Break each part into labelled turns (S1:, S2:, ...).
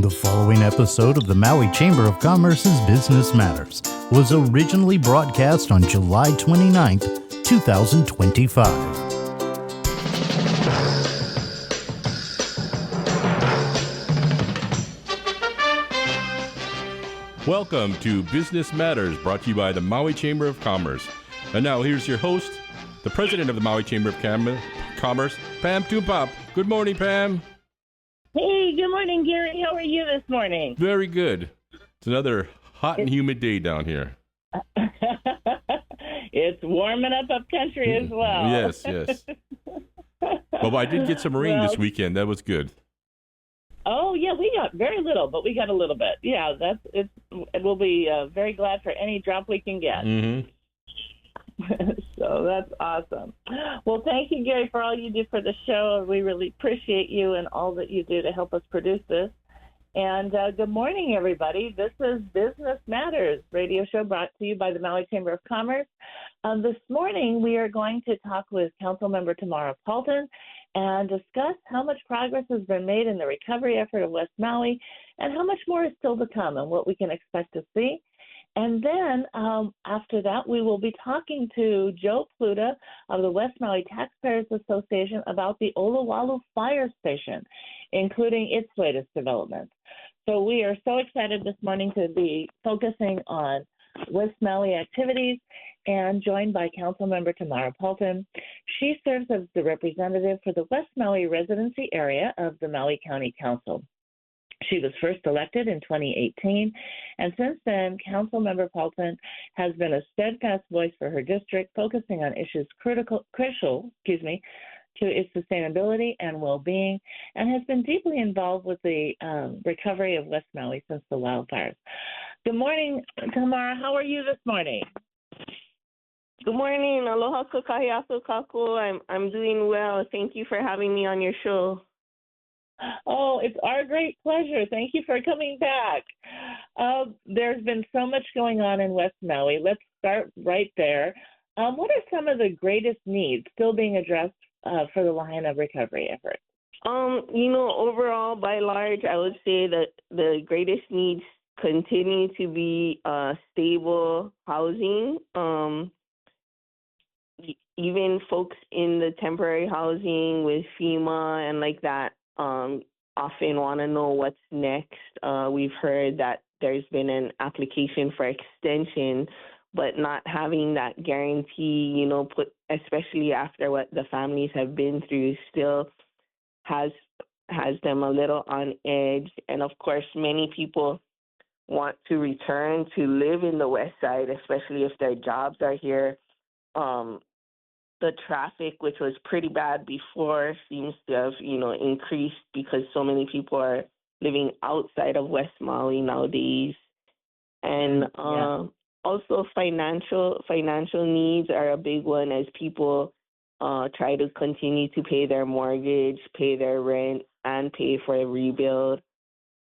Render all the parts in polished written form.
S1: The following episode of the Maui Chamber of Commerce's Business Matters was originally broadcast on July 29th, 2025.
S2: Welcome to Business Matters, brought to you by the Maui Chamber of Commerce. And now here's your host, the president of the Maui Chamber of Commerce, Pam Tumpap. Good morning, Pam.
S3: Hey, good morning, Gary. How are you this morning?
S2: Very good. It's another hot and humid day down here.
S3: It's warming up country as well.
S2: Yes. Well, I did get some rain this weekend. That was good.
S3: Oh, yeah, we got very little, but we got a little bit. Yeah, we'll be very glad for any drop we can get.
S2: Mm-hmm.
S3: So that's awesome. Well, thank you, Gary, for all you do for the show. We really appreciate you and all that you do to help us produce this. And good morning, everybody. This is Business Matters, radio show brought to you by the Maui Chamber of Commerce. This morning, we are going to talk with Councilmember Tamara Paltin and discuss how much progress has been made in the recovery effort of West Maui and how much more is still to come and what we can expect to see. And then after that, we will be talking to Joe Pluta of the West Maui Taxpayers Association about the Olowalu Fire Station, including its latest developments. So we are so excited this morning to be focusing on West Maui activities and joined by Councilmember Tamara Paltin. She serves as the representative for the West Maui residency area of the Maui County Council. She was first elected in 2018, and since then, Councilmember Paltin has been a steadfast voice for her district, focusing on issues crucial to its sustainability and well-being, and has been deeply involved with the recovery of West Maui since the wildfires. Good morning, Tamara. How are you this morning?
S4: Good morning. Aloha kakahiaso kako. I'm doing well. Thank you for having me on your show.
S3: Oh, it's our great pleasure. Thank you for coming back. There's been so much going on in West Maui. Let's start right there. What are some of the greatest needs still being addressed for the Lahaina recovery effort?
S4: Overall, by large, I would say that the greatest needs continue to be stable housing. Even folks in the temporary housing with FEMA and like that often want to know what's next. We've heard that there's been an application for extension, but not having that guarantee, especially after what the families have been through, still has them a little on edge. And of course, many people want to return to live in the West Side, especially if their jobs are here. The traffic, which was pretty bad before, seems to have, increased because so many people are living outside of West Maui nowadays. And also financial needs are a big one as people try to continue to pay their mortgage, pay their rent, and pay for a rebuild.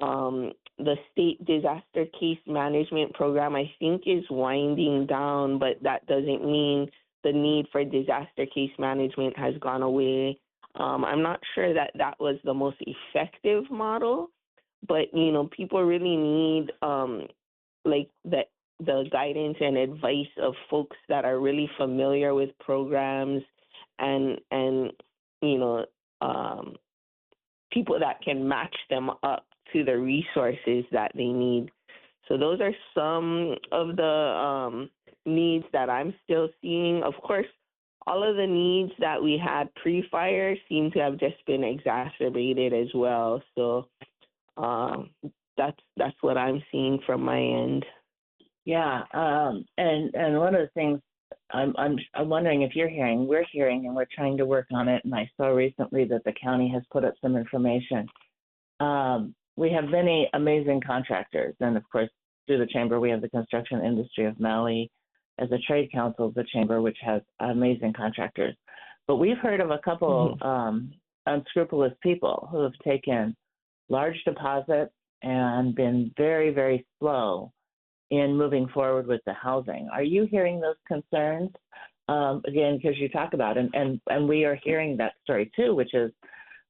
S4: The state disaster case management program, I think, is winding down, but that doesn't mean the need for disaster case management has gone away. I'm not sure that was the most effective model, but, people really need the guidance and advice of folks that are really familiar with programs and people that can match them up to the resources that they need. So those are some of the needs that I'm still seeing. Of course, all of the needs that we had pre-fire seem to have just been exacerbated as well. So that's what I'm seeing from my end.
S3: Yeah, and one of the things I'm wondering if we're hearing, and we're trying to work on it. And I saw recently that the county has put up some information. We have many amazing contractors, and of course, through the chamber, we have the Construction Industry of Maui as a trade council of the chamber, which has amazing contractors. But we've heard of a couple unscrupulous people who have taken large deposits and been very, very slow in moving forward with the housing. Are you hearing those concerns? Again, because you talk about it, and we are hearing that story too, which is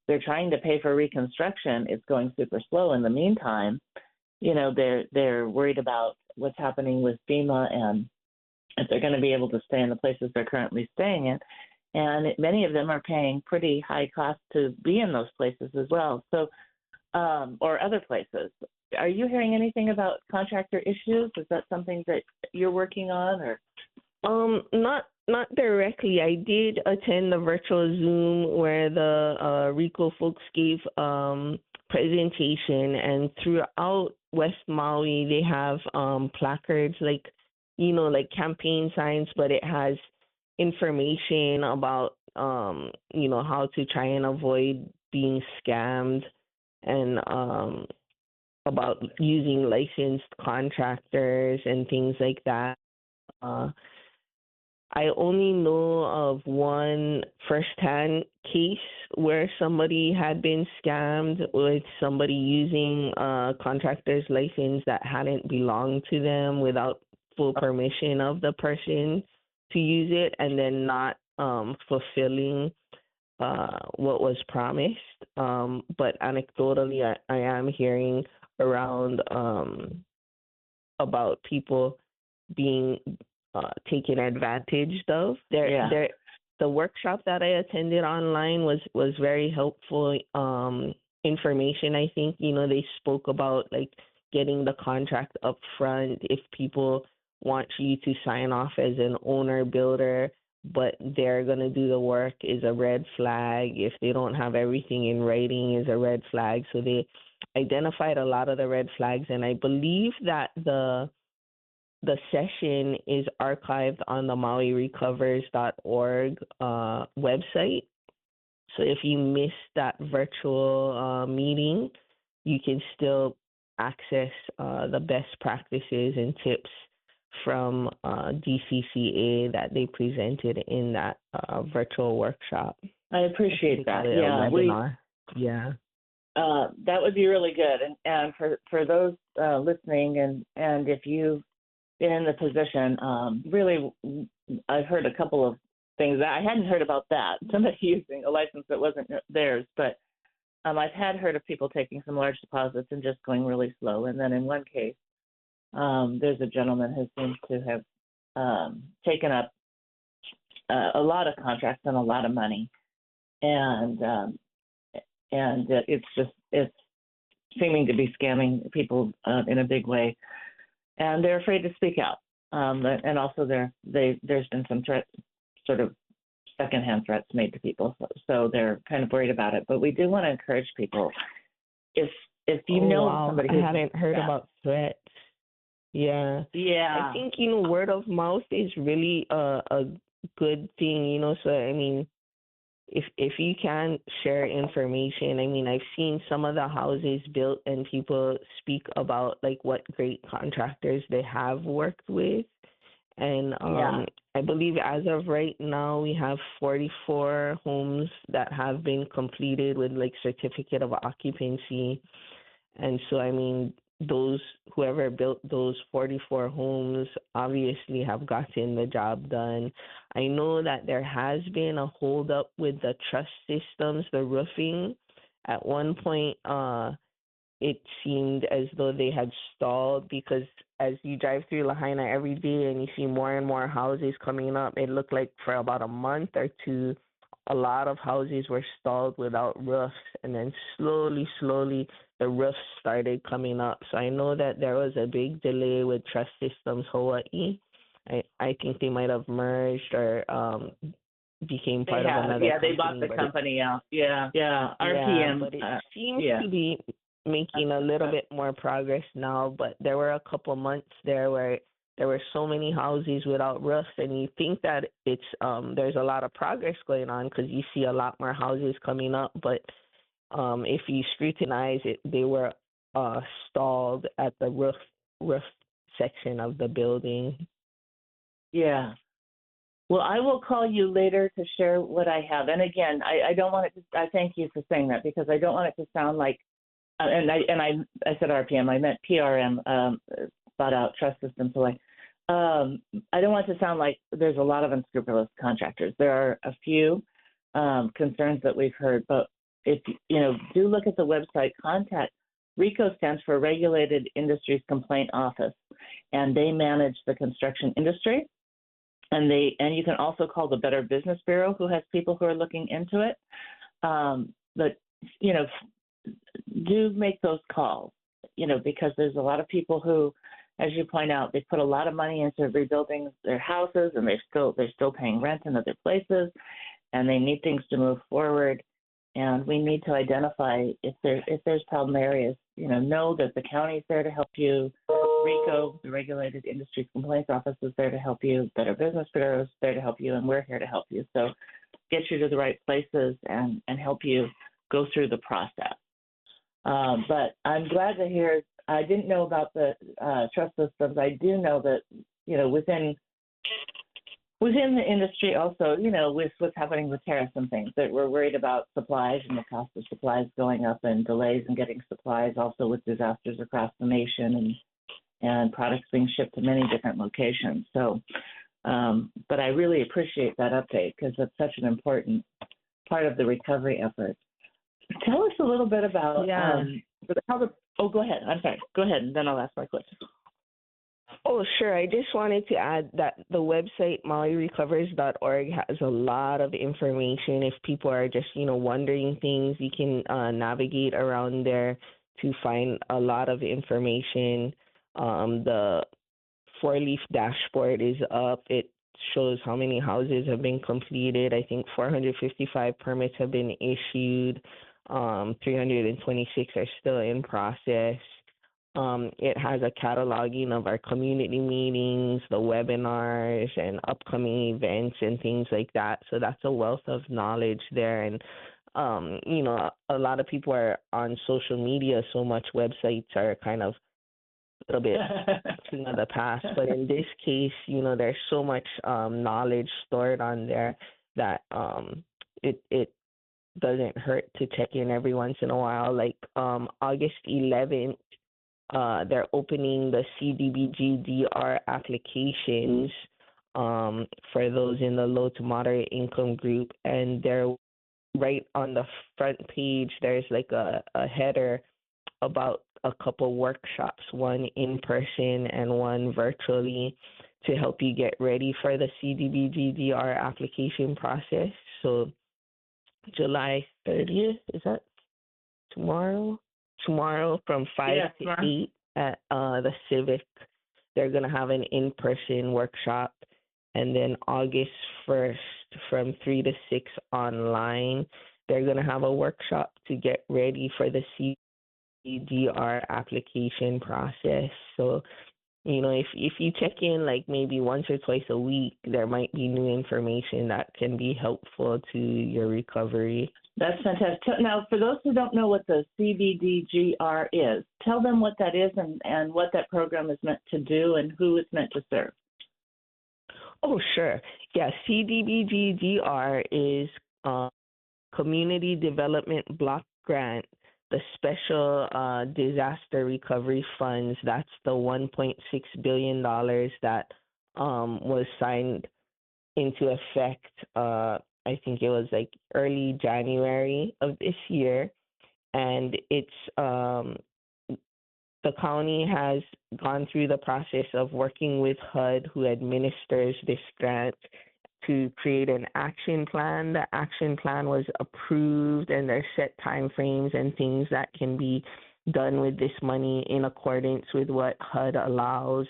S3: they're trying to pay for reconstruction. It's going super slow. In the meantime, they're worried about what's happening with FEMA and if they're going to be able to stay in the places they're currently staying in. And many of them are paying pretty high costs to be in those places as well. So, or other places. Are you hearing anything about contractor issues? Is that something that you're working on, or?
S4: Not directly. I did attend the virtual Zoom where the RICO folks gave presentation, and throughout West Maui they have placards like campaign signs, but it has information about how to try and avoid being scammed, and about using licensed contractors and things like that. I only know of one firsthand case where somebody had been scammed with somebody using a contractor's license that hadn't belonged to them without full permission of the person to use it, and then not fulfilling what was promised. But anecdotally, I am hearing around about people being taken advantage of. The workshop that I attended online was very helpful information. I think they spoke about like getting the contract up front if people want you to sign off as an owner builder, but they're going to do the work, is a red flag. If they don't have everything in writing, is a red flag. So they identified a lot of the red flags, and I believe that the session is archived on the MauiRecovers.org website. So if you missed that virtual meeting, you can still access the best practices and tips from DCCA that they presented in that virtual workshop.
S3: I appreciate that.
S4: Yeah,
S3: that would be really good. And for those listening, and if you've been in the position, really, I've heard a couple of things that I hadn't heard about that. Somebody using a license that wasn't theirs, but I've heard of people taking some large deposits and just going really slow. And then in one case, there's a gentleman who seems to have taken up a lot of contracts and a lot of money, and it's seeming to be scamming people in a big way, and they're afraid to speak out. And also there's been some threats, sort of secondhand threats made to people, so they're kind of worried about it. But we do want to encourage people, if you somebody who
S4: I hadn't heard about threats. Yeah. I think word of mouth is really a good thing. So I mean, if you can share information, I mean, I've seen some of the houses built and people speak about like what great contractors they have worked with. And I believe as of right now, we have 44 homes that have been completed with like certificate of occupancy. And so, I mean, whoever built those 44 homes obviously have gotten the job done. I know that there has been a holdup with the truss systems, the roofing. At one point, it seemed as though they had stalled, because as you drive through Lahaina every day and you see more and more houses coming up, it looked like for about a month or two, a lot of houses were stalled without roofs, and then slowly, the roofs started coming up. So I know that there was a big delay with Trust Systems Hawaii. I think they might have merged or became part of another company.
S3: Yeah, they bought the company out. Yeah, RPM.
S4: But it seems to be making a little bit more progress now, but there were a couple months there where there were so many houses without roofs, and you think that it's there's a lot of progress going on because you see a lot more houses coming up, but if you scrutinize it, they were stalled at the roof section of the building.
S3: Yeah. Well, I will call you later to share what I have. And again, I don't want it to. I thank you for saying that, because I don't want it to sound like. And I said RPM. I meant PRM. Thought out Trust Systems Hawaii. I don't want it to sound like there's a lot of unscrupulous contractors. There are a few concerns that we've heard, but if do look at the website. Contact RICO stands for Regulated Industries Complaint Office, and they manage the construction industry. And you can also call the Better Business Bureau, who has people who are looking into it. But do make those calls, because there's a lot of people who, as you point out, they put a lot of money into rebuilding their houses, and they're still paying rent in other places, and they need things to move forward. And we need to identify if there's problem areas. Know that the county's there to help you. RICO, the Regulated Industries Complaints Office, is there to help you. Better Business Bureau is there to help you, and we're here to help you. So get you to the right places and help you go through the process. But I'm glad to hear. I didn't know about the trust systems. I do know that within the industry also, with what's happening with tariffs and things, that we're worried about supplies and the cost of supplies going up and delays in getting supplies, also with disasters across the nation and products being shipped to many different locations. So, but I really appreciate that update because it's such an important part of the recovery effort. Tell us a little bit about go ahead. I'm sorry. Go ahead, and then I'll ask my question.
S4: Oh, sure. I just wanted to add that the website mauirecovers.org has a lot of information. If people are just, wondering things, you can navigate around there to find a lot of information. The 4-leaf dashboard is up. It shows how many houses have been completed. I think 455 permits have been issued. 326 are still in process. It has a cataloging of our community meetings, the webinars, and upcoming events and things like that. So that's a wealth of knowledge there. And, a lot of people are on social media so much. Websites are kind of a little bit thing of the past. But in this case, there's so much knowledge stored on there that it doesn't hurt to check in every once in a while. Like August 11th, they're opening the CDBG-DR applications for those in the low to moderate income group, and they're right on the front page. There's like a header about a couple workshops, one in person and one virtually, to help you get ready for the CDBG-DR application process. So July 30th, is that tomorrow? Tomorrow from 5 to 8 at the Civic. They're going to have an in-person workshop. And then August 1st from 3 to 6 online, they're going to have a workshop to get ready for the CDR application process. So, if you check in like maybe once or twice a week, there might be new information that can be helpful to your recovery.
S3: That's fantastic. Now, for those who don't know what the CBDGR is, tell them what that is and what that program is meant to do and who it's meant to serve.
S4: Oh, sure. Yeah, CDBG-DR is Community Development Block Grant, the Special Disaster Recovery Funds. That's the $1.6 billion that was signed into effect, I think it was like early January of this year. And it's the county has gone through the process of working with HUD, who administers this grant, to create an action plan. The action plan was approved, and there's set timeframes and things that can be done with this money in accordance with what HUD allows.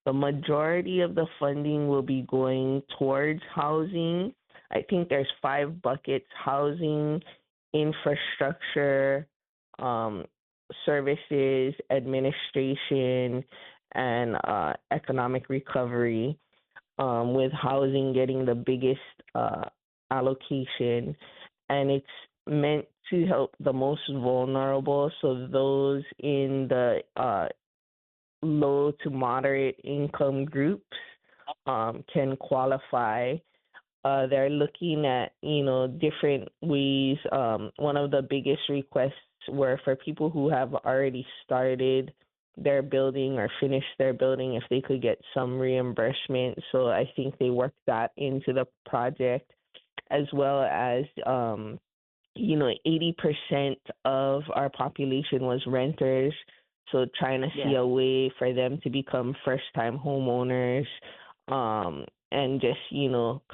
S4: The majority of the funding will be going towards housing. I think there's 5 buckets: housing, infrastructure, services, administration, and economic recovery, with housing getting the biggest allocation. And it's meant to help the most vulnerable, so those in the low to moderate income groups can qualify. They're looking at, different ways. One of the biggest requests were for people who have already started their building or finished their building, if they could get some reimbursement. So I think they worked that into the project, as well as 80% of our population was renters. So trying to see a way for them to become first time homeowners, and just,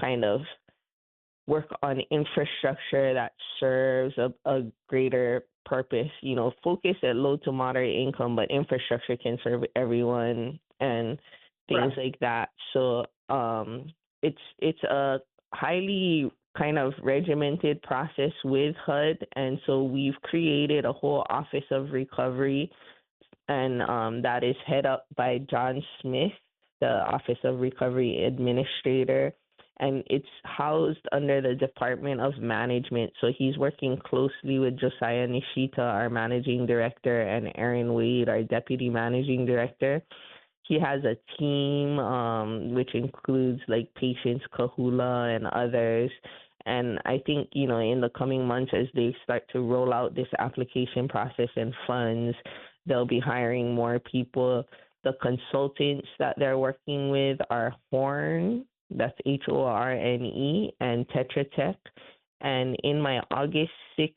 S4: kind of work on infrastructure that serves a greater purpose, focus at low to moderate income, but infrastructure can serve everyone and things like that. So it's a highly kind of regimented process with HUD, and so we've created a whole office of recovery, and that is head up by John Smith, the Office of Recovery Administrator, and it's housed under the Department of Management. So he's working closely with Josiah Nishita, our Managing Director, and Aaron Wade, our Deputy Managing Director. He has a team, which includes like Patience Kahula and others. And I think, in the coming months, as they start to roll out this application process and funds, they'll be hiring more people. The consultants that they're working with are Horn, that's HORNE, and Tetra Tech. And in my August 6th,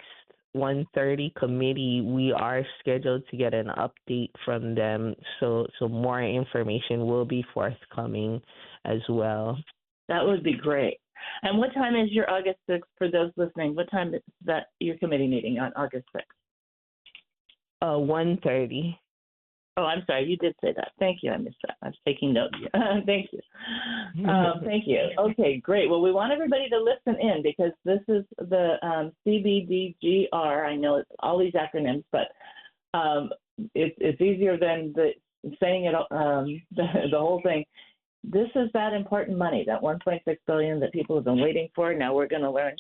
S4: 1:30 committee, we are scheduled to get an update from them. So more information will be forthcoming as well.
S3: That would be great. And what time is your August 6th for those listening? What time is that your committee meeting on August 6th?
S4: 1:30.
S3: Oh, I'm sorry. You did say that. Thank you. I missed that. I was taking notes. Thank you. Thank you. Okay, great. Well, we want everybody to listen in because this is the CBDGR. I know it's all these acronyms, but it's easier than saying it. The whole thing. This is that important money, that $1.6 billion that people have been waiting for. Now we're going to learn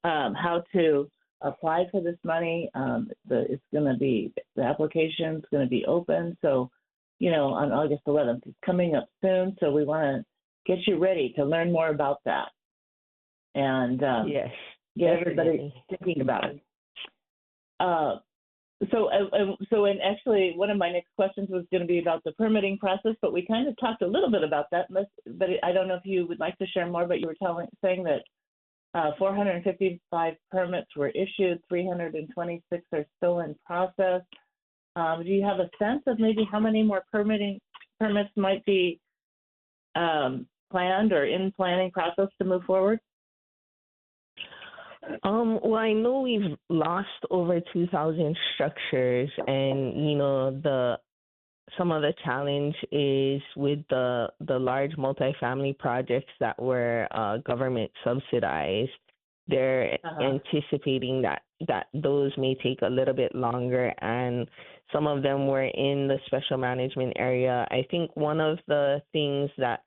S3: how to apply for this money. The application's going to be open. So, on August 11th, it's coming up soon. So we want to get you ready to learn more about that and get everybody thinking about it. And actually, one of my next questions was going to be about the permitting process, but we kind of talked a little bit about that. But I don't know if you would like to share more. But you were saying that 455 permits were issued, 326 are still in process. Do you have a sense of maybe how many more permits might be planned or in planning process to move forward?
S4: Well, I know we've lost over 2,000 structures, and some of the challenge is with the large multifamily projects that were government subsidized. They're anticipating that those may take a little bit longer, and some of them were in the special management area. I think one of the things that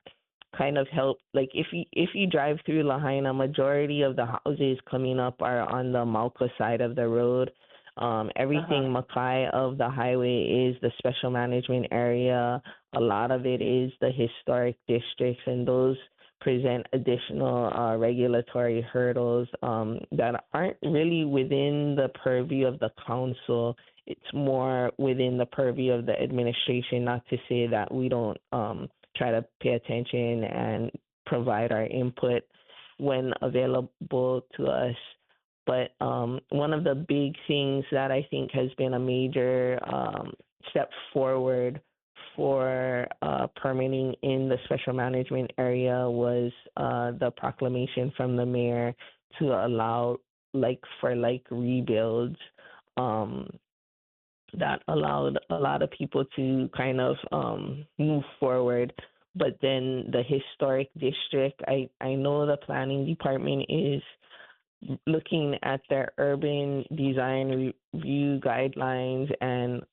S4: kind of helped, like if you drive through Lahaina, majority of the houses coming up are on the Mauka side of the road. Everything Makai of the highway is the special management area. A lot of it is the historic districts, and those present additional regulatory hurdles that aren't really within the purview of the council. It's more within the purview of the administration, not to say that we don't try to pay attention and provide our input when available to us. But one of the big things that I think has been a major step forward for permitting in the special management area was the proclamation from the mayor to allow like rebuilds that allowed a lot of people to kind of move forward. But then the historic district, I know the planning department is looking at their urban design review guidelines and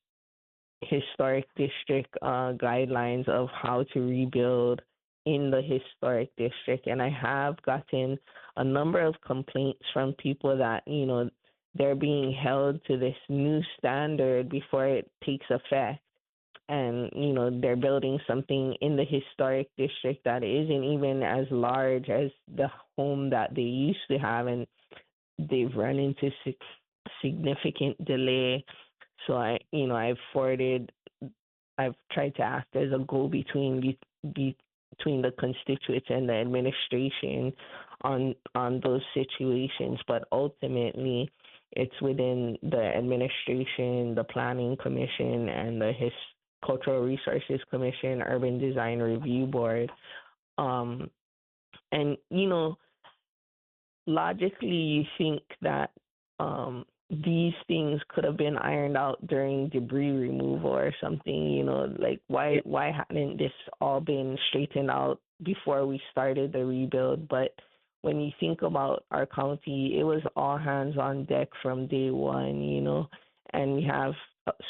S4: historic district guidelines of how to rebuild in the historic district. And I have gotten a number of complaints from people that, they're being held to this new standard before it takes effect. And, they're building something in the historic district that isn't even as large as the home that they used to have. And they've run into significant delay. So I've tried to act as a go-between between the constituents and the administration on those situations, but ultimately it's within the administration, the planning commission, and the cultural resources commission, urban design review board. um and logically you think that these things could have been ironed out during debris removal or something, like why hadn't this all been straightened out before we started the rebuild? But when you think about our county, it was all hands on deck from day one, and we have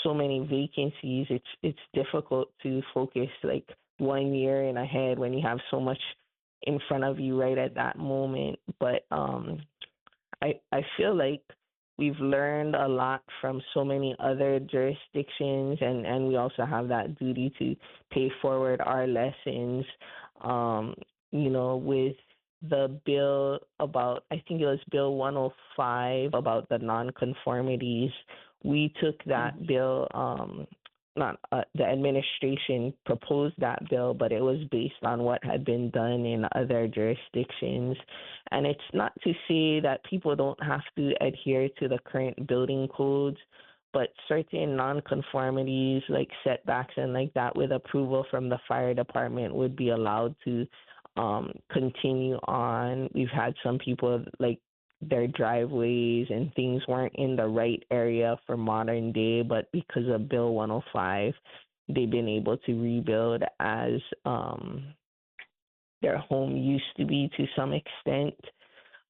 S4: so many vacancies. It's difficult to focus like 1 year in ahead when you have so much in front of you right at that moment. But I feel like we've learned a lot from so many other jurisdictions, and we also have that duty to pay forward our lessons. With the bill about, I think it was Bill 105 about the nonconformities, we took that bill, not the administration proposed that bill, but it was based on what had been done in other jurisdictions. And it's not to say that people don't have to adhere to the current building codes, but certain nonconformities like setbacks and like that with approval from the fire department would be allowed to continue on. We've had some people like their driveways and things weren't in the right area for modern day, but because of Bill 105, they've been able to rebuild as their home used to be to some extent.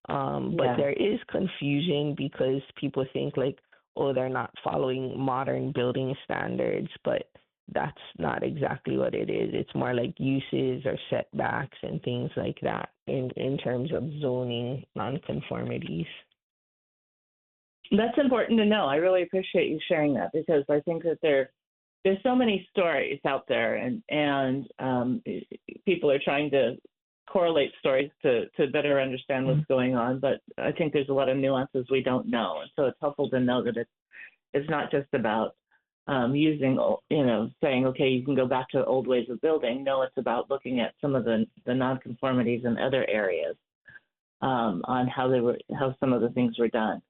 S4: But there is confusion because people think like, oh, they're not following modern building standards, but that's not exactly what it is. It's more like uses or setbacks and things like that in terms of zoning nonconformities.
S3: That's important to know. I really appreciate you sharing that because I think that there's so many stories out there, and people are trying to correlate stories to better understand what's going on. But I think there's a lot of nuances we don't know, and so it's helpful to know that it's not just about using, saying, okay, you can go back to old ways of building. No, it's about looking at some of the nonconformities in other areas on how some of the things were done.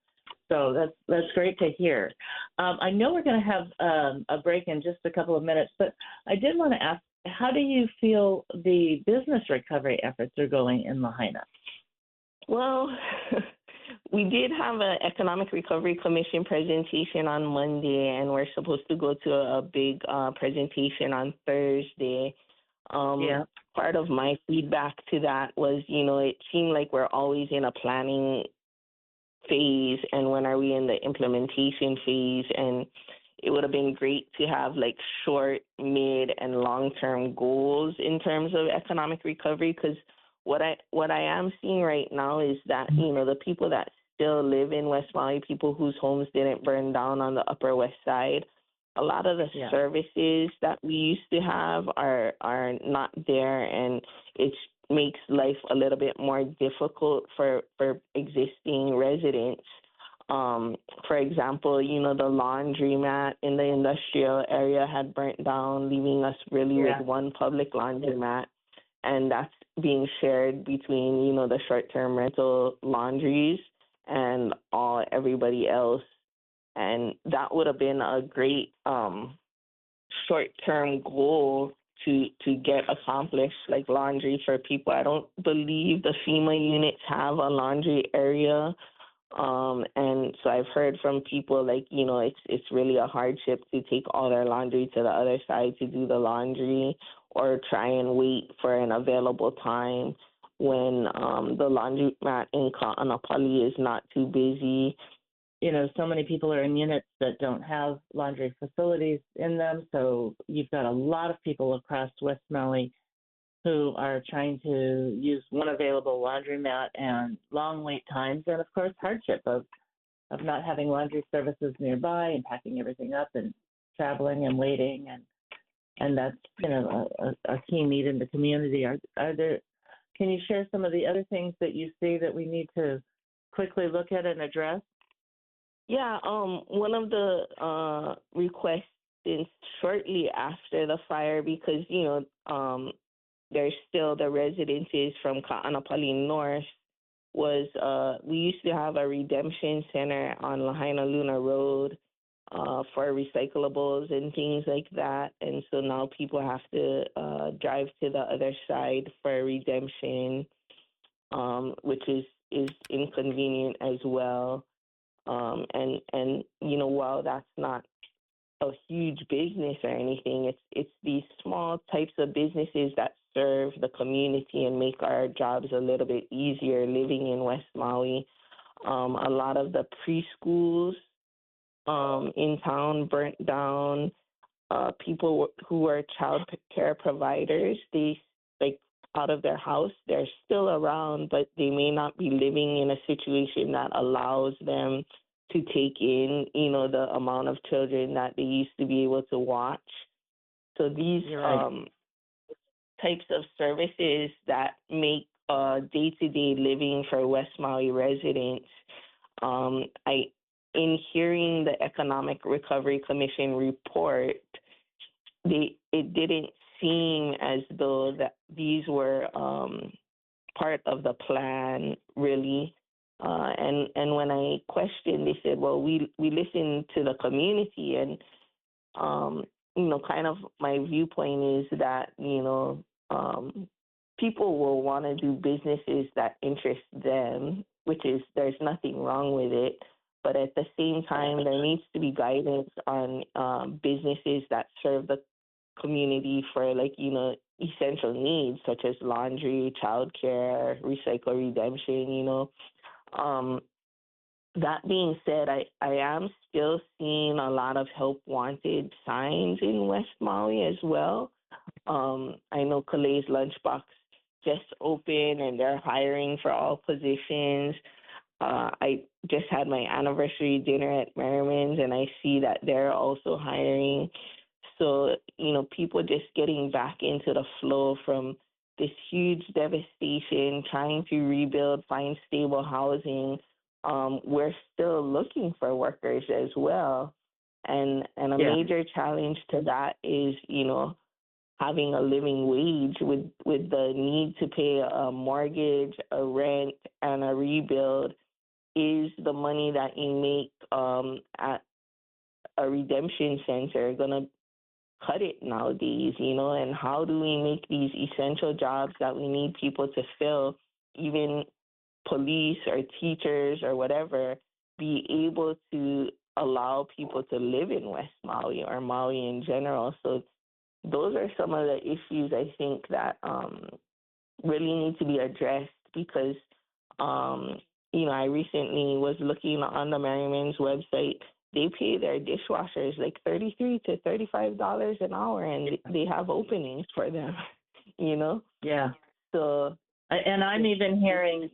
S3: So that's great to hear. I know we're going to have a break in just a couple of minutes, but I did want to ask, how do you feel the business recovery efforts are going in Lahaina?
S4: Well, we did have an Economic Recovery Commission presentation on Monday, and we're supposed to go to a big presentation on Thursday. Part of my feedback to that was, it seemed like we're always in a planning phase, and when are we in the implementation phase? And it would have been great to have like short, mid, and long-term goals in terms of economic recovery, because what I am seeing right now is that, the people that still live in West Maui, people whose homes didn't burn down on the Upper West Side, a lot of the services that we used to have are not there, and it makes life a little bit more difficult for existing residents. For example, the laundromat in the industrial area had burnt down, leaving us really with one public laundromat, and that's being shared between, the short-term rental laundries and everybody else. And that would have been a great short-term goal to get accomplished, like laundry for people. I don't believe the FEMA units have a laundry area. And so I've heard from people like, it's really a hardship to take all their laundry to the other side to do the laundry, or try and wait for an available time when the laundromat in Ka'anapali is not too busy.
S3: So many people are in units that don't have laundry facilities in them. So you've got a lot of people across West Maui who are trying to use one available laundromat, and long wait times, and of course hardship of not having laundry services nearby and packing everything up and traveling and waiting, and that's a key need in the community. Can you share some of the other things that you see that we need to quickly look at and address?
S4: Yeah, one of the requests is shortly after the fire, because there's still the residences from Ka'anapali North was we used to have a redemption center on Lahaina Luna Road for recyclables and things like that. And so now people have to drive to the other side for redemption, which is inconvenient as well. And while that's not a huge business or anything, it's these small types of businesses that serve the community and make our jobs a little bit easier living in West Maui. A lot of the preschools in town burnt down. People who are child care providers, they like out of their house, they're still around, but they may not be living in a situation that allows them to take in, the amount of children that they used to be able to watch. So these types of services that make day-to-day living for West Maui residents, in hearing the Economic Recovery Commission report, it didn't seem as though that these were part of the plan, really. And when I questioned, they said, well, we listened to the community, and kind of my viewpoint is that people will want to do businesses that interest them, which is there's nothing wrong with it. But at the same time, there needs to be guidance on businesses that serve the community for essential needs such as laundry, childcare, recycle redemption. That being said, I am still seeing a lot of help wanted signs in West Maui as well. I know Kalei's Lunchbox just opened and they're hiring for all positions. I just had my anniversary dinner at Merriman's, and I see that they're also hiring. So, people just getting back into the flow from this huge devastation, trying to rebuild, find stable housing. We're still looking for workers as well. And a major challenge to that is, having a living wage with the need to pay a mortgage, a rent, and a rebuild. Is the money that you make at a redemption center going to cut it nowadays, and how do we make these essential jobs that we need people to fill, even police or teachers or whatever, be able to allow people to live in West Maui or Maui in general? So those are some of the issues I think that really need to be addressed because I recently was looking on the Merriman's website. They pay their dishwashers like $33 to $35 an hour, and they have openings for them.
S5: Yeah.
S4: So,
S5: and I'm even hearing,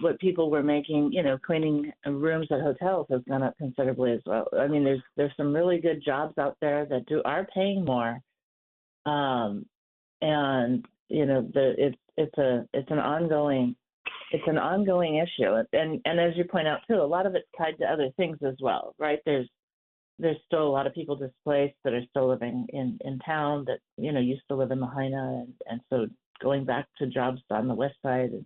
S5: what people were making, cleaning rooms at hotels has gone up considerably as well. I mean, there's some really good jobs out there that are paying more, and it's an ongoing issue, and as you point out too, a lot of it's tied to other things as well, right? There's still a lot of people displaced that are still living in town that used to live in Lahaina, and so going back to jobs on the west side, and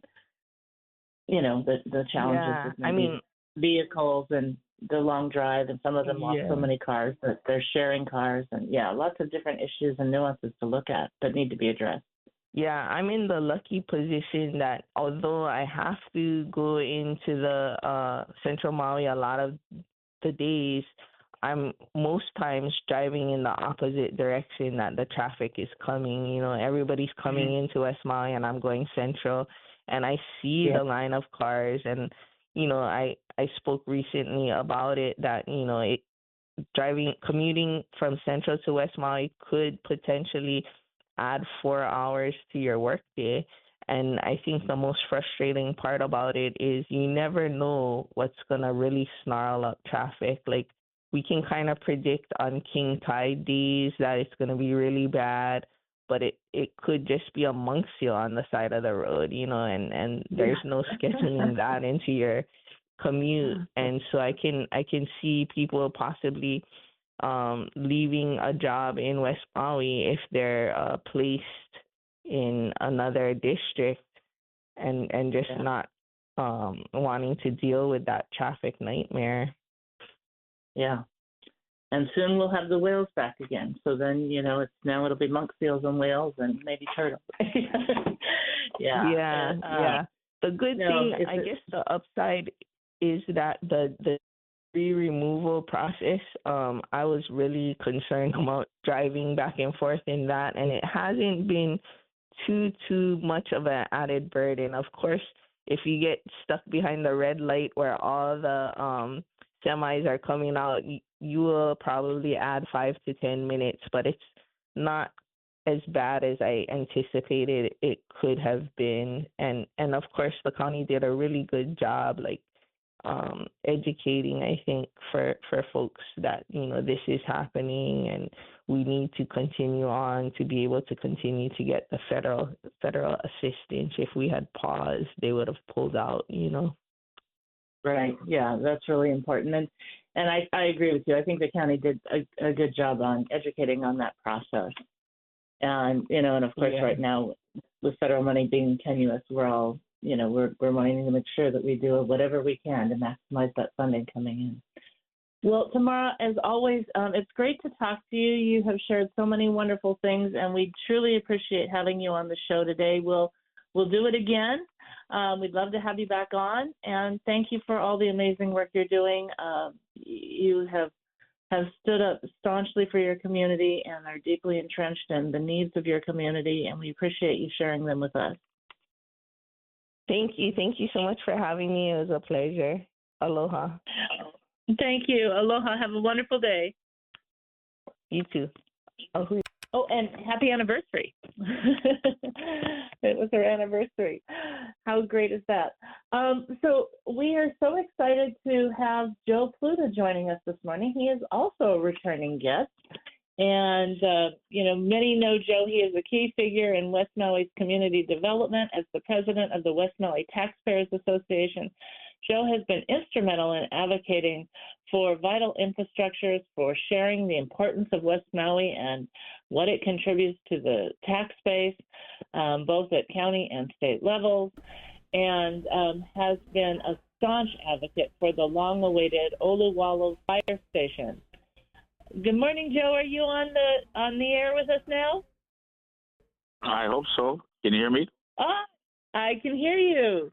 S5: the challenges with vehicles and the long drive, and some of them lost so many cars that they're sharing cars, and lots of different issues and nuances to look at that need to be addressed.
S4: Yeah, I'm in the lucky position that although I have to go into the Central Maui a lot of the days, I'm most times driving in the opposite direction that the traffic is coming. Everybody's coming into West Maui and I'm going Central, and I see the line of cars. And, I spoke recently about it that, commuting from Central to West Maui could potentially add 4 hours to your workday. And I think the most frustrating part about it is you never know what's going to really snarl up traffic. Like, we can kind of predict on king tide days that it's going to be really bad, but it could just be a monk seal on the side of the road, and there's no scheduling that into your commute. And so I can see people possibly leaving a job in West Maui if they're placed in another district and just not wanting to deal with that traffic nightmare.
S5: Yeah. And soon we'll have the whales back again. So then, it'll be monk seals and whales and maybe turtles.
S4: Yeah. The good thing, I guess the upside is that the tree removal process, I was really concerned about driving back and forth in that, and it hasn't been too much of an added burden. Of course, if you get stuck behind the red light where all the semis are coming out, you will probably add 5 to 10 minutes, but it's not as bad as I anticipated it could have been. And of course, the county did a really good job, educating, I think, for folks that, this is happening and we need to continue on to be able to continue to get the federal assistance. If we had paused, they would have pulled out,
S5: Right. Yeah, that's really important. And I agree with you. I think the county did a good job on educating on that process. And, and of course, right now, with federal money being tenuous, we're all, we're wanting to make sure that we do whatever we can to maximize that funding coming in. Well, Tamara, as always, it's great to talk to you. You have shared so many wonderful things, and we truly appreciate having you on the show today. We'll do it again. We'd love to have you back on, and thank you for all the amazing work you're doing. You have stood up staunchly for your community and are deeply entrenched in the needs of your community, and we appreciate you sharing them with us.
S4: Thank you. Thank you so much for having me. It was a pleasure. Aloha.
S5: Thank you. Aloha. Have a wonderful day.
S4: You too.
S5: Oh, and happy anniversary. It was her anniversary. How great is that? So we are so excited to have Joe Pluta joining us this morning. He is also a returning guest. And, many know Joe. He is a key figure in West Maui's community development as the president of the West Maui Taxpayers Association. Joe has been instrumental in advocating for vital infrastructures, for sharing the importance of West Maui and what it contributes to the tax base, both at county and state levels, and has been a staunch advocate for the long-awaited Oluwalo Fire Station. Good morning, Joe. Are you on the air with us now?
S6: I hope so. Can you hear me?
S5: I can hear you.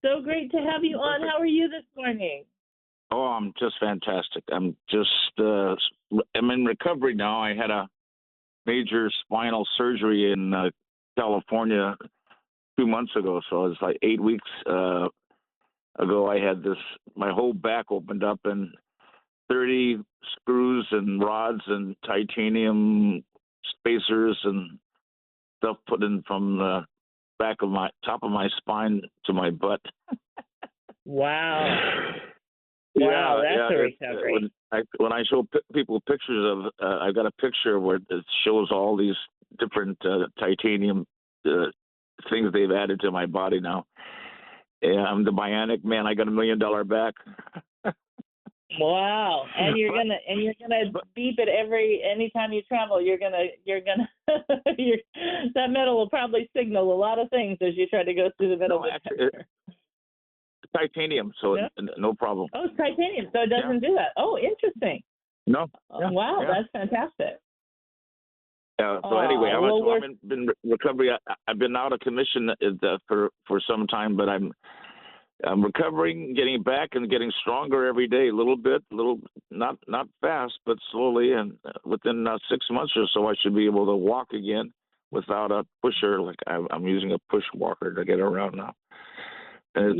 S5: So great to have you on. How are you this morning?
S6: Oh, I'm just fantastic. I'm in recovery now. I had a major spinal surgery in California 2 months ago. So it's like 8 weeks ago. I had my whole back opened up and 30 screws and rods and titanium spacers and stuff put in from the top of my spine to my butt.
S5: Wow. Wow, that's a recovery.
S6: When I show people pictures of, I've got a picture where it shows all these different titanium things they've added to my body now. Yeah, I'm the bionic man. I got $1 million back.
S5: Wow, and you're gonna beep it anytime you travel. You're gonna that metal will probably signal a lot of things as you try to go through the middle of the
S6: titanium, so no problem.
S5: Oh, it's titanium, so it doesn't do that. Oh, interesting.
S6: No.
S5: Wow, that's fantastic.
S6: So anyway, I've been recovery. I've been out of commission for some time, but I'm recovering, getting back, and getting stronger every day. A little bit, not fast, but slowly. And within 6 months or so, I should be able to walk again without a pusher. Like I'm using a push walker to get around now. And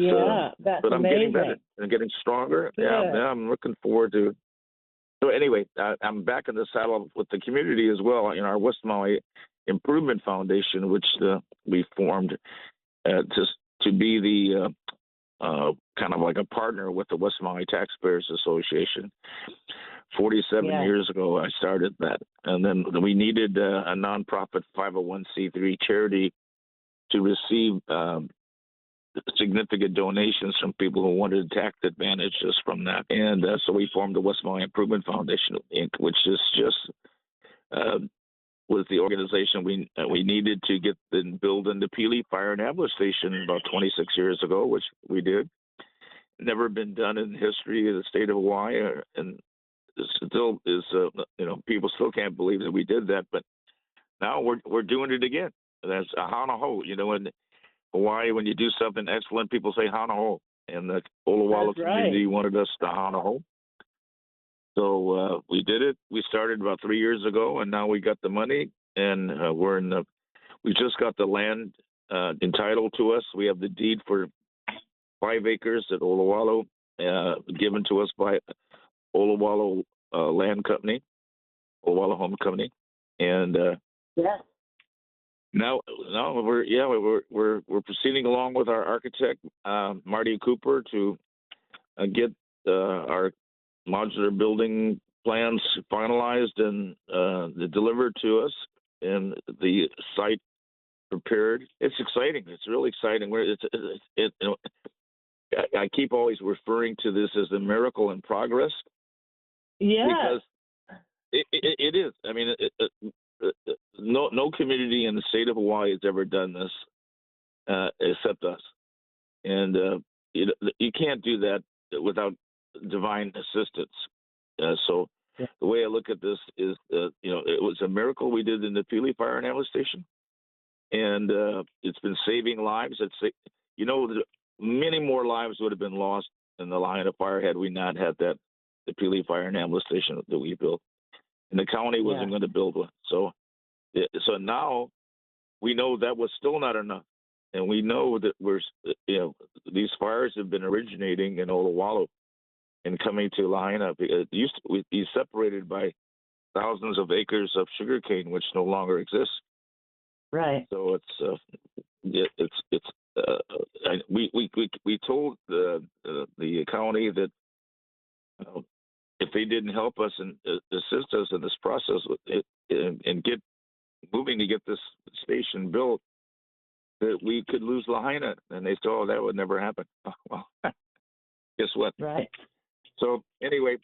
S5: that's
S6: but I'm
S5: amazing.
S6: getting better and getting stronger. Yeah, I'm looking forward to. So anyway, I'm back in the saddle with the community as well. In our West Maui Improvement Foundation, which we formed to be the kind of like a partner with the West Maui Taxpayers Association. 47 years ago, I started that. And then we needed a nonprofit 501c3 charity to receive significant donations from people who wanted tax advantages from that. And so we formed the West Maui Improvement Foundation, Inc., which is just was the organization we needed to get and build in the Pili Fire and Ambulance Station about 26 years ago, which we did. Never been done in the history of the state of Hawaii, and still is people still can't believe that we did that, but now we're doing it again. That's a hana ho. In Hawaii, when you do something excellent, people say hana ho, and the Olawalo community wanted us to hana ho. So we did it. We started about 3 years ago, and now we got the money, and we just got the land entitled to us. We have the deed for 5 acres at Olawalo, given to us by Olawalo Land Company, Olawalo Home Company, and now we're proceeding along with our architect Marty Cooper to get our modular building plans finalized and delivered to us, and the site prepared. It's exciting. It's really exciting. I keep always referring to this as a miracle in progress.
S3: Yeah,
S6: because it is. I mean, no community in the state of Hawaii has ever done this except us, and you can't do that without divine assistance. So the way I look at this is, it was a miracle we did in the Pili Fire and Ambulance Station, and it's been saving lives. Many more lives would have been lost in the line of fire had we not had the Pili Fire and Ambulance Station that we built, and the county wasn't going to build one. So now we know that was still not enough, and we know that these fires have been originating in Olawalo and coming to Lahaina. It used to be separated by thousands of acres of sugarcane, which no longer exists.
S5: Right.
S6: So we told the county that if they didn't help us and assist us in this process and get moving to get this station built, that we could lose Lahaina. And they said, "Oh, that would never happen." Well, guess what?
S5: Right.
S6: So anyway,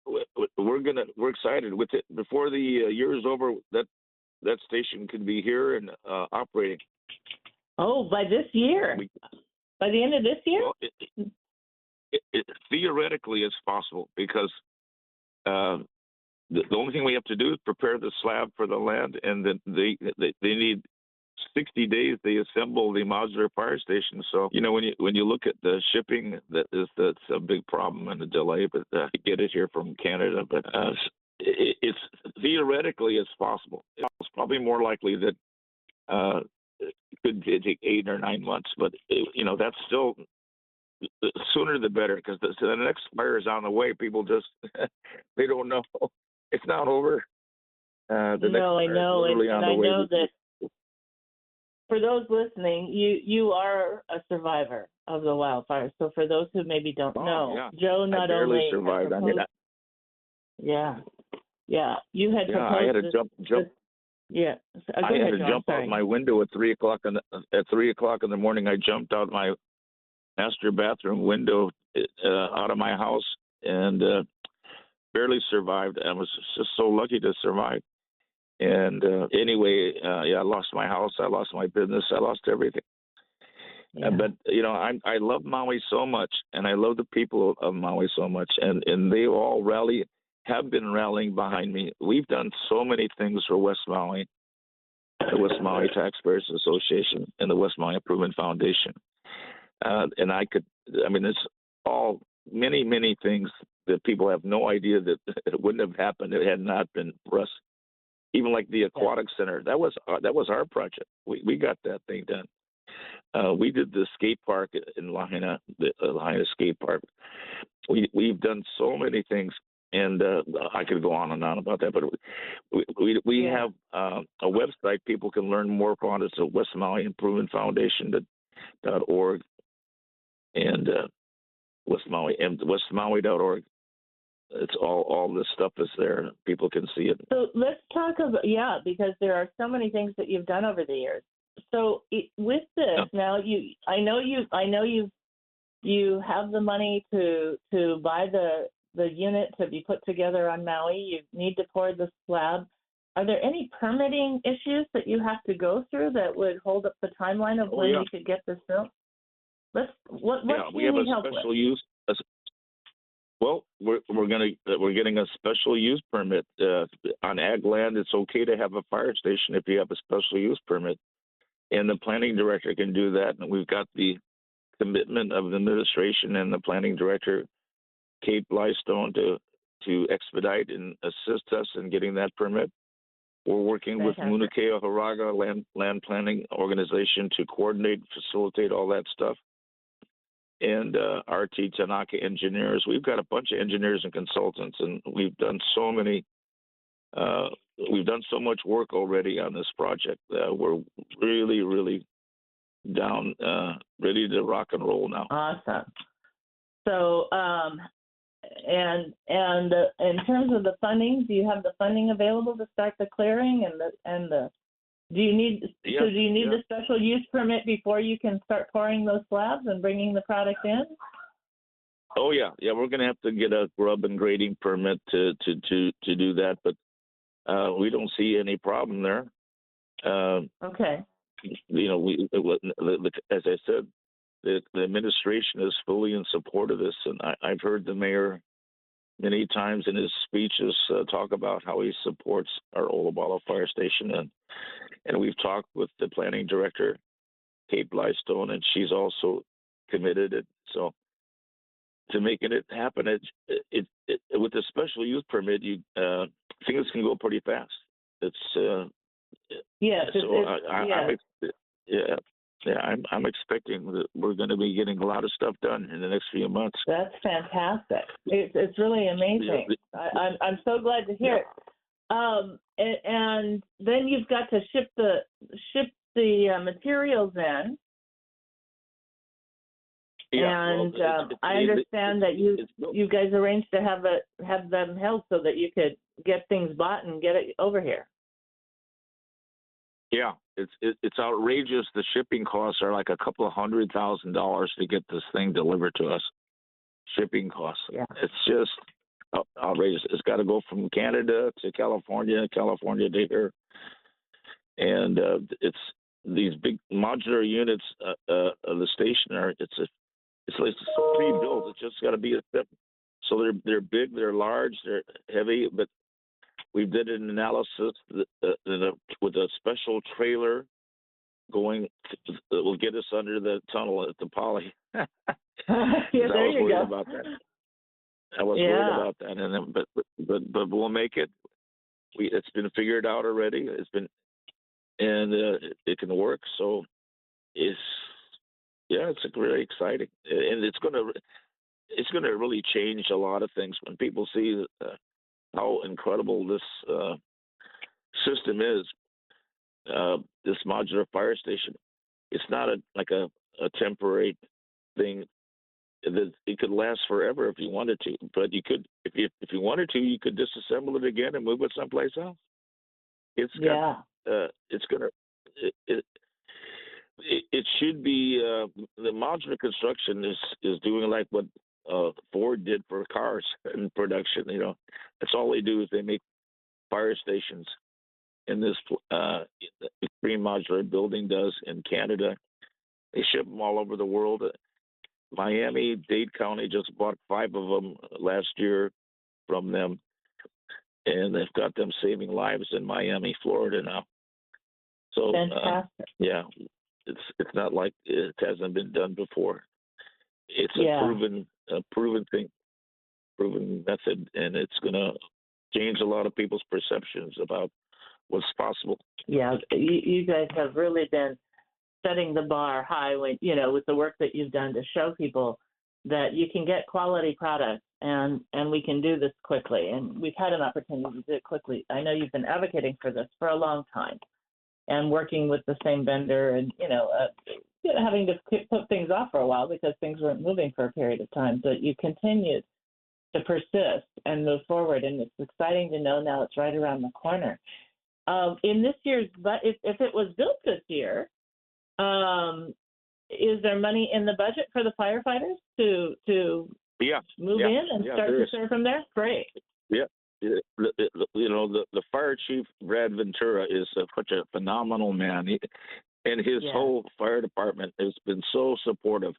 S6: we're excited with it. Before the year is over, that station could be here and operating.
S3: Oh, by this year? By the end of this year?
S6: Well, it theoretically it's possible, because the only thing we have to do is prepare the slab for the land, and then they need 60 days. They assemble the modular fire station. So when you look at the shipping, that's a big problem and a delay. But get it here from Canada. But it's theoretically it's possible. It's probably more likely that it could take 8 or 9 months. But that's still, the sooner the better, because the next fire is on the way. People just they don't know. It's not over.
S3: I know, and I know that for those listening, you are a survivor of the wildfires. So for those who maybe don't know, Joe not
S6: I barely
S3: only
S6: survived.
S3: proposed, you had proposed.
S6: I had to jump.
S3: Yeah,
S6: I had to jump out my window at 3 o'clock in the morning. I jumped out my master bathroom window out of my house and barely survived. I was just so lucky to survive. And anyway, I lost my house, I lost my business, I lost everything.
S5: Yeah.
S6: But I love Maui so much, and I love the people of Maui so much, and they all have been rallying behind me. We've done so many things for West Maui, the West Maui Taxpayers Association, and the West Maui Improvement Foundation. And it's all many things that people have no idea that it wouldn't have happened if it had not been for us. Even like the aquatic center, that was our project. We got that thing done. We did the skate park in Lahaina, the Lahaina skate park. We've done so many things, and I could go on and on about that. But we have a website people can learn more about. It's at West Maui Improvement Foundation.org and West Maui and westmaui.org. It's all this stuff is there. People can see it.
S3: So let's talk about because there are so many things that you've done over the years. So with this now, I know you have the money to buy the unit to be put together on Maui. You need to pour the slab.
S5: are there any permitting issues that you have to go through that would hold up the timeline of when you could get this built? What do
S6: we
S5: you
S6: have
S5: need
S6: a
S5: help
S6: special
S5: with?
S6: use. Well, we're getting a special use permit on ag land. It's okay to have a fire station if you have a special use permit, and the planning director can do that. And we've got the commitment of the administration and the planning director, Kate Blystone, to expedite and assist us in getting that permit. We're working with Mauna Kea Haraga land planning organization to coordinate, facilitate all that stuff. And RT Tanaka engineers. We've got a bunch of engineers and consultants, and we've done so much work already on this project. We're really, really down, ready to rock and roll now.
S5: Awesome. So, and in terms of the funding, do you have the funding available to start the clearing do you need the special use permit before you can start pouring those slabs and bringing the product in?
S6: Oh yeah. We're going to have to get a grub and grading permit to do that, but we don't see any problem there.
S5: Okay.
S6: As I said, the administration is fully in support of this, and I've heard the mayor many times in his speeches talk about how he supports our Olabala Fire Station, and we've talked with the planning director, Kate Blystone, and she's also committed. And so, to making it happen, it with the special use permit, things can go pretty fast. I'm expecting that we're going to be getting a lot of stuff done in the next few months.
S5: That's fantastic. It's really amazing. I'm so glad to hear it. And then you've got to ship the materials in. I understand that you guys arranged to have them held so that you could get things bought and get it over here.
S6: Yeah, it's outrageous. The shipping costs are like a couple of $100,000 to get this thing delivered to us. Shipping costs. Yeah. It's just outrageous. It's got to go from Canada to California to here, and it's these big modular units of the station are. It's like pre-built. It's just got to be a fit. So they're big, they're large, they're heavy, but we did an analysis with a special trailer going that will get us under the tunnel at the Poly.
S5: Yeah, there you go.
S6: About that. I was worried about that, and then, but we'll make it. It's been figured out already. It can work. So it's really exciting, and it's gonna really change a lot of things when people see how incredible this system is. This modular fire station. It's not like a temporary thing. It could last forever if you wanted to, but you could, if you wanted to, you could disassemble it again and move it someplace else. It should be the modular construction is doing like what Ford did for cars in production. That's all they do is they make fire stations. In this Extreme Modular Building does in Canada. They ship them all over the world. Miami-Dade County just bought 5 of them last year from them, and they've got them saving lives in Miami, Florida now. So
S5: fantastic.
S6: It's not like it hasn't been done before. It's a proven thing, proven method, and it's going to change a lot of people's perceptions about what's possible. Yeah,
S5: you guys have really been setting the bar high with the work that you've done to show people that you can get quality products and we can do this quickly. And we've had an opportunity to do it quickly. I know you've been advocating for this for a long time and working with the same vendor and, having to put things off for a while because things weren't moving for a period of time. But you continued to persist and move forward. And it's exciting to know now it's right around the corner. In this year's, but if it was built this year, is there money in the budget for the firefighters to move in and start to serve from there? Great.
S6: Yeah, the fire chief, Brad Ventura, is such a phenomenal man. And his
S5: Yeah.
S6: whole fire department has been so supportive.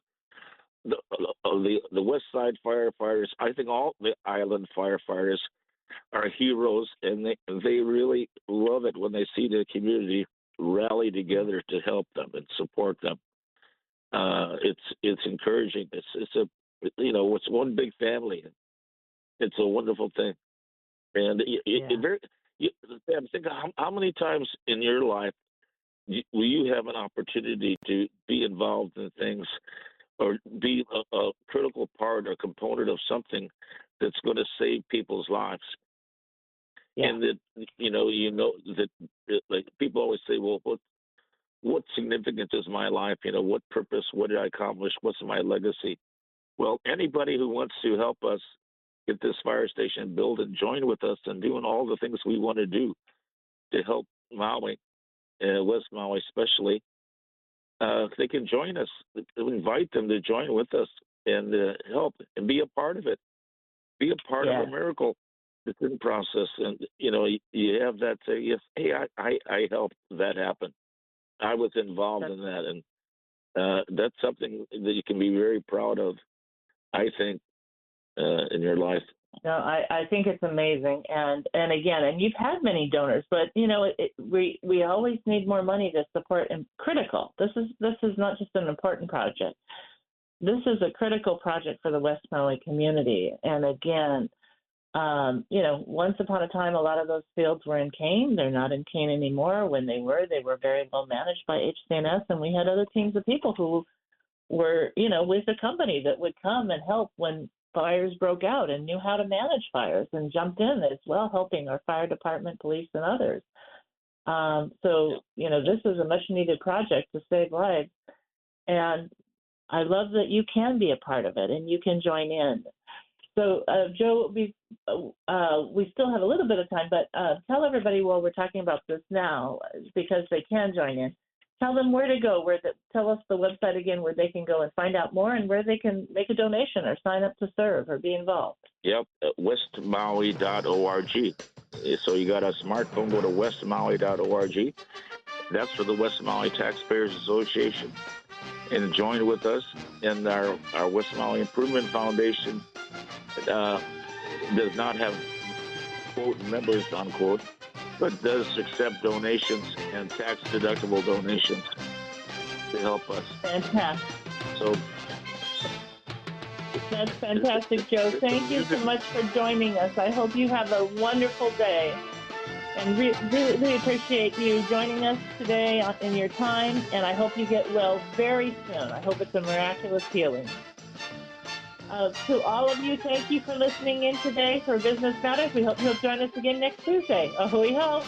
S6: The West Side firefighters, I think all the island firefighters are heroes, and they really love it when they see the community rally together to help them and support them. It's encouraging. It's one big family. It's a wonderful thing. And Sam, think how many times in your life will you have an opportunity to be involved in things or be a critical part or component of something that's going to save people's lives?
S5: Yeah.
S6: And that that like people always say, well, what significance is my life? What purpose? What did I accomplish? What's my legacy? Well, anybody who wants to help us get this fire station built and join with us and doing all the things we want to do to help Maui, West Maui especially, they can join us. We invite them to join with us and help and be a part of it. Be a part of a miracle that's in process. And, you have that say, yes, hey, I helped that happen. I was involved in that. And that's something that you can be very proud of, I think, in your life.
S5: No, I think it's amazing, and again, and you've had many donors, but we always need more money to support and critical. This is not just an important project. This is a critical project for the West Maui community, and again, once upon a time, a lot of those fields were in Kane. They're not in Kane anymore. When they were very well managed by HCNS, and we had other teams of people who were, with the company that would come and help when fires broke out and knew how to manage fires and jumped in as well, helping our fire department, police, and others. This is a much needed project to save lives. And I love that you can be a part of it and you can join in. So, Joe, we still have a little bit of time, but tell everybody while we're talking about this now, because they can join in. Tell them where to go. Tell us the website again where they can go and find out more and where they can make a donation or sign up to serve or be involved.
S6: Yep, westmaui.org. So you got a smartphone, go to westmaui.org. That's for the West Maui Taxpayers Association. And join with us. And our West Maui Improvement Foundation does not have, quote, members, unquote, but does accept donations and tax-deductible donations to help us.
S5: Fantastic.
S6: So
S5: that's fantastic, Joe. Thank you so much for joining us. I hope you have a wonderful day. And really appreciate you joining us today in your time, and I hope you get well very soon. I hope it's a miraculous healing. To all of you, thank you for listening in today for Business Matters. We hope you'll join us again next Tuesday. Ahui ho!